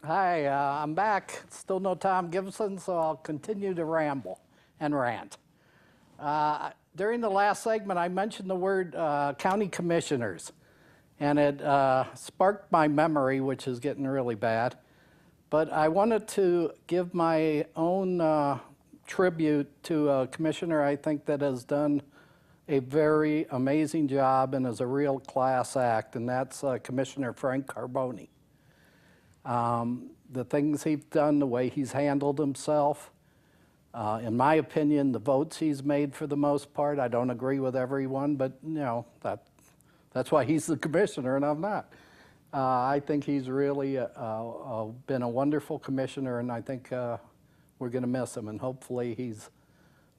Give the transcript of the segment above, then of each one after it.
Hi, I'm back. Still no Tom Gibson, so I'll continue to ramble and rant. During the last segment, I mentioned the word county commissioners, and it sparked my memory, which is getting really bad. But I wanted to give my own tribute to a commissioner I think that has done a very amazing job and is a real class act, and that's Commissioner Frank Carboni. The things he's done, the way he's handled himself, in my opinion, the votes he's made for the most part. I don't agree with everyone, but that's why he's the commissioner and I'm not. I think he's really been a wonderful commissioner, and I think we're going to miss him, and hopefully he's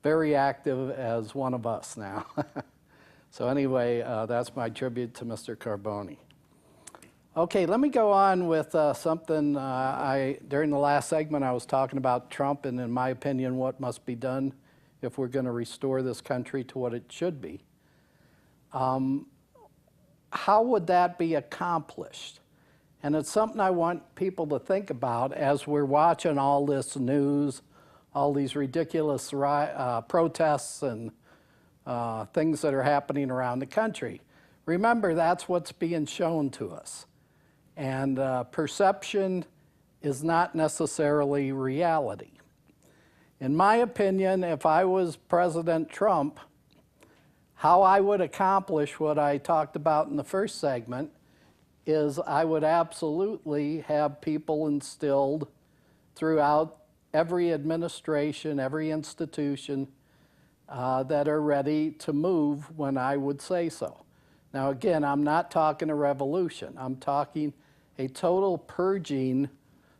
very active as one of us now. So anyway, that's my tribute to Mr. Carboni. Okay, let me go on with something during the last segment I was talking about Trump and, in my opinion, what must be done if we're going to restore this country to what it should be. How would that be accomplished? And it's something I want people to think about as we're watching all this news, all these ridiculous protests and things that are happening around the country. Remember, that's what's being shown to us. And perception is not necessarily reality. In my opinion, if I was President Trump, how I would accomplish what I talked about in the first segment is I would absolutely have people instilled throughout every administration, every institution that are ready to move when I would say so. Now again, I'm not talking a revolution. I'm talking a total purging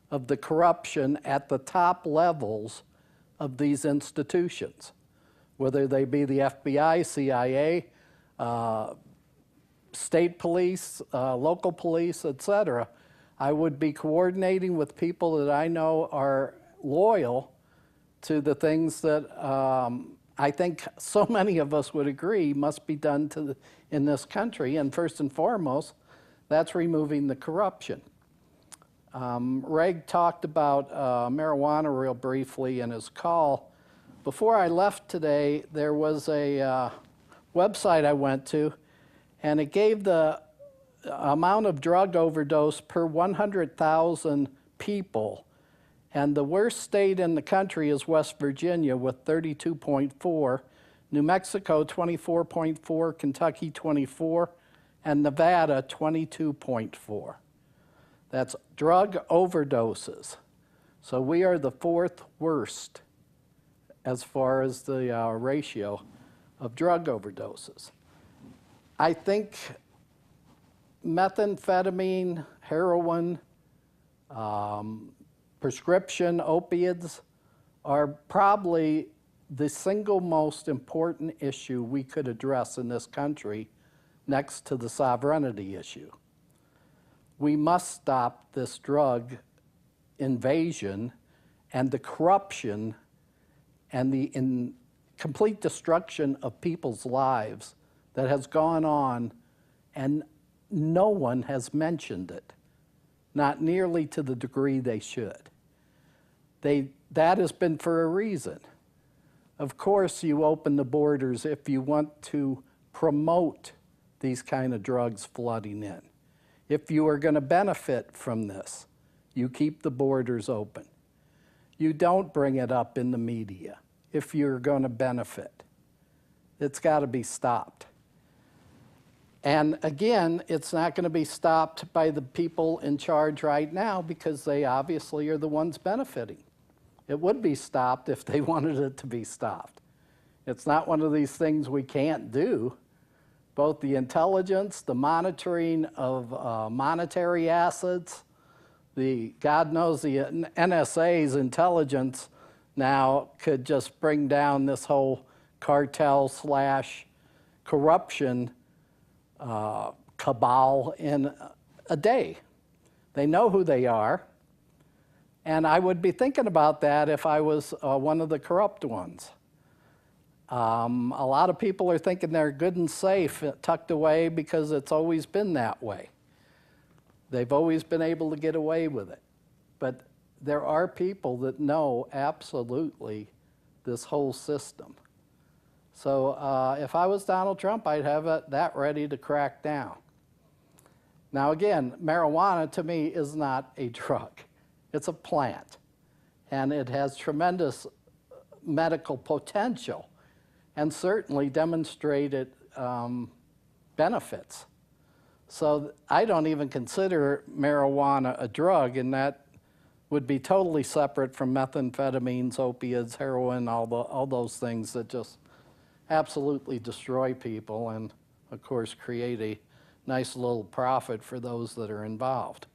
of the corruption at the top levels of these institutions, whether they be the FBI, CIA, state police, local police, etc. I would be coordinating with people that I know are loyal to the things that I think so many of us would agree must be done in this country. And first and foremost, that's removing the corruption. Reg talked about marijuana real briefly in his call. Before I left today, there was a website I went to, and it gave the amount of drug overdose per 100,000 people. And the worst state in the country is West Virginia with 32.4, New Mexico 24.4, Kentucky 24, and Nevada 22.4. That's drug overdoses. So we are the fourth worst as far as the ratio of drug overdoses. I think methamphetamine, heroin, prescription opiates are probably the single most important issue we could address in this country next to the sovereignty issue. We must stop this drug invasion and the corruption and the complete destruction of people's lives that has gone on, and no one has mentioned it, not nearly to the degree they should. That has been for a reason. Of course, you open the borders if you want to promote these kind of drugs flooding in. If you are going to benefit from this, you keep the borders open. You don't bring it up in the media if you're going to benefit. It's got to be stopped. And again, it's not going to be stopped by the people in charge right now because they obviously are the ones benefiting. It would be stopped if they wanted it to be stopped. It's not one of these things we can't do. Both the intelligence, the monitoring of monetary assets, God knows the NSA's intelligence now could just bring down this whole cartel / corruption cabal in a day. They know who they are, and I would be thinking about that if I was one of the corrupt ones. A lot of people are thinking they're good and safe, tucked away, because it's always been that way. They've always been able to get away with it. But there are people that know absolutely this whole system. So if I was Donald Trump, I'd have that ready to crack down. Now again, marijuana to me is not a drug. It's a plant. And it has tremendous medical potential and certainly demonstrated benefits. So I don't even consider marijuana a drug, and that would be totally separate from methamphetamines, opiates, heroin, all those things that just absolutely destroy people and, of course, create a nice little profit for those that are involved.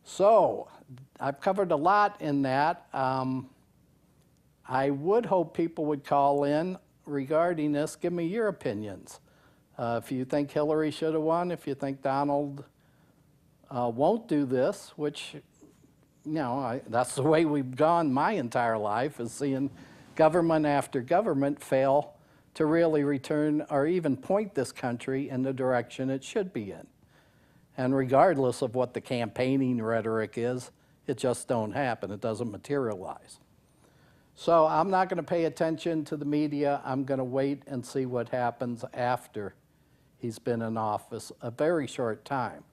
So I've covered a lot in that. I would hope people would call in regarding this. Give me your opinions. If you think Hillary should have won, if you think Donald won't do this, which, you know, that's the way we've gone my entire life, is seeing government after government fail to really return or even point this country in the direction it should be in. And regardless of what the campaigning rhetoric is, it just don't happen. It doesn't materialize. So I'm not going to pay attention to the media. I'm going to wait and see what happens after he's been in office a very short time.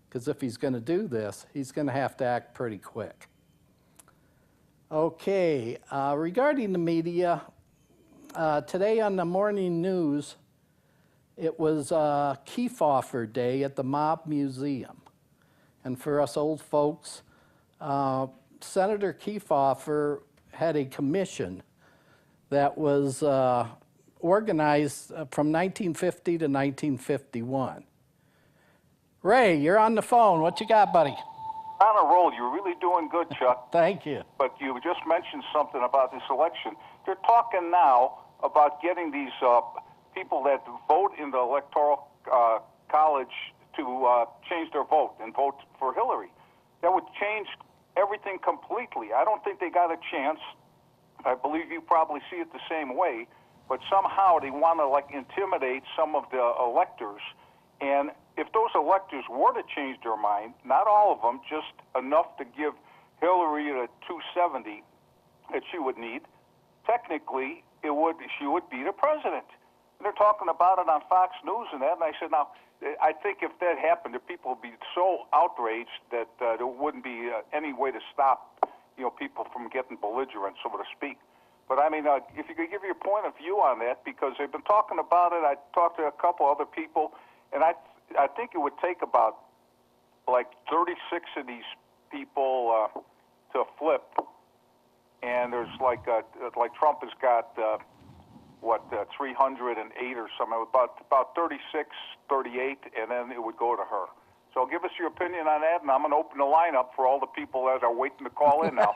Because if he's going to do this, he's going to have to act pretty quick. Okay, regarding the media, today on the morning news, it was Kefauver Day at the Mob Museum. And for us old folks, Senator Kefauver had a commission that was organized from 1950 to 1951. Ray, you're on the phone. What you got, buddy? On a roll. You're really doing good, Chuck. Thank you. But you just mentioned something about this election. They're talking now about getting these people that vote in the Electoral College to change their vote and vote for Hillary. That would change everything completely. I don't think they got a chance. I believe you probably see it the same way. But somehow they want to like intimidate some of the electors. And if those electors were to change their mind, not all of them, just enough to give Hillary the 270 that she would need, technically she would be the president. And they're talking about it on Fox News and that. And I said, now, I think if that happened, the people would be so outraged that there wouldn't be any way to stop, people from getting belligerent, so to speak. But I mean, if you could give your point of view on that, because they've been talking about it. I talked to a couple other people, and I think it would take about like 36 of these people to flip. And there's like Trump has got 308 or something, about 36, 38, and then it would go to her. So give us your opinion on that, and I'm going to open the lineup for all the people that are waiting to call in now.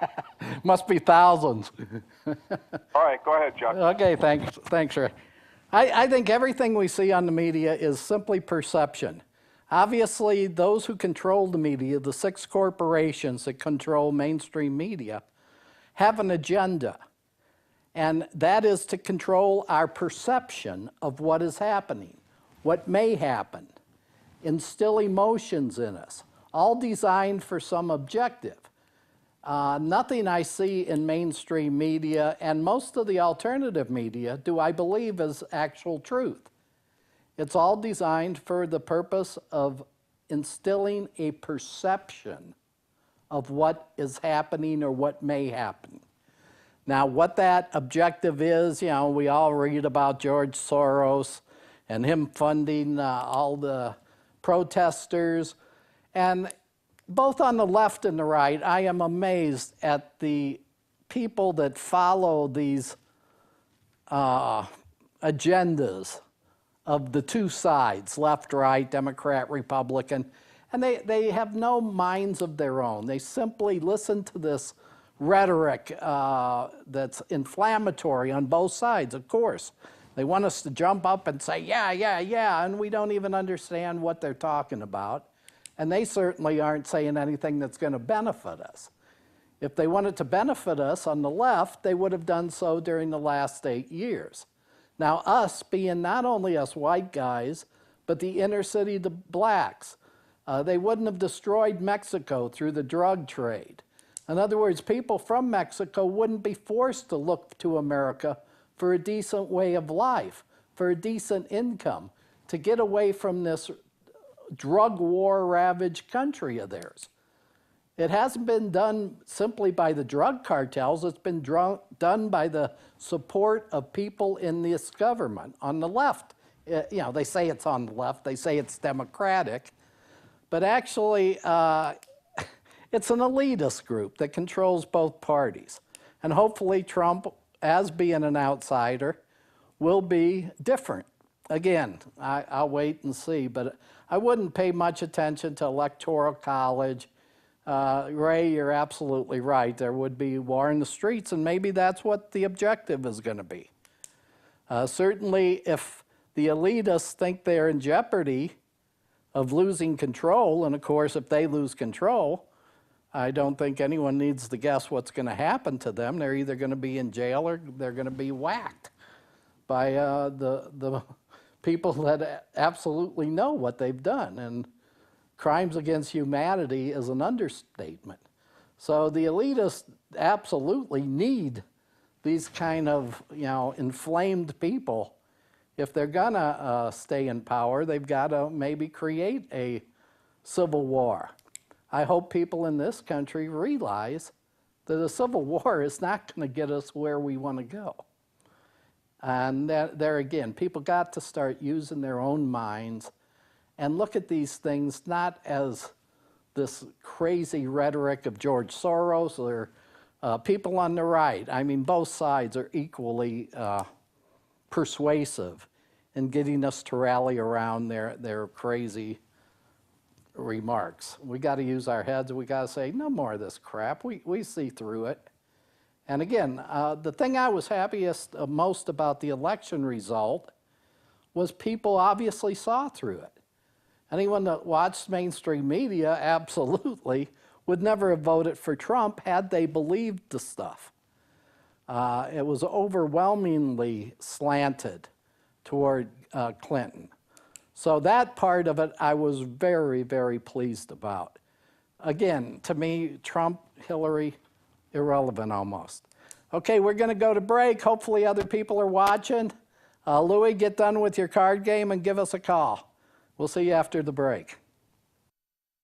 Must be thousands. All right, go ahead, Chuck. Okay, thanks, Ray. I think everything we see on the media is simply perception. Obviously, those who control the media, the 6 corporations that control mainstream media, have an agenda. And that is to control our perception of what is happening, what may happen, instill emotions in us, all designed for some objective. Nothing I see in mainstream media and most of the alternative media do I believe is actual truth. It's all designed for the purpose of instilling a perception of what is happening or what may happen. Now, what that objective is, we all read about George Soros and him funding all the protesters. And both on the left and the right, I am amazed at the people that follow these agendas of the two sides, left, right, Democrat, Republican, and they have no minds of their own. They simply listen to this rhetoric that's inflammatory on both sides, of course. They want us to jump up and say, yeah, and we don't even understand what they're talking about. And they certainly aren't saying anything that's going to benefit us. If they wanted to benefit us on the left, they would have done so during the last 8 years. Now, us being not only us white guys, but the inner city, the blacks, They wouldn't have destroyed Mexico through the drug trade. In other words, people from Mexico wouldn't be forced to look to America for a decent way of life, for a decent income, to get away from this drug war-ravaged country of theirs. It hasn't been done simply by the drug cartels. It's been done by the support of people in this government on the left. You know, they say it's on the left. They say it's democratic. But actually, it's an elitist group that controls both parties. And hopefully Trump, as being an outsider, will be different. Again, I'll wait and see. But I wouldn't pay much attention to Electoral College. Ray, you're absolutely right. There would be war in the streets, and maybe that's what the objective is going to be. Certainly, if the elitists think they're in jeopardy of losing control, and of course, if they lose control, I don't think anyone needs to guess what's going to happen to them. They're either going to be in jail or they're going to be whacked by the people that absolutely know what they've done. And crimes against humanity is an understatement. So the elitists absolutely need these kind of, inflamed people. If they're gonna stay in power, they've got to maybe create a civil war. I hope people in this country realize that a civil war is not going to get us where we want to go. And there again, people got to start using their own minds and look at these things not as this crazy rhetoric of George Soros or people on the right. I mean, both sides are equally persuasive in getting us to rally around their crazy remarks. We got to use our heads. We got to say, no more of this crap. We see through it. And again, the thing I was happiest most about the election result was people obviously saw through it. Anyone that watched mainstream media absolutely would never have voted for Trump had they believed the stuff. It was overwhelmingly slanted toward Clinton. So that part of it I was very, very pleased about. Again, to me, Trump, Hillary, irrelevant almost. Okay, we're going to go to break. Hopefully other people are watching. Louis, get done with your card game and give us a call. We'll see you after the break.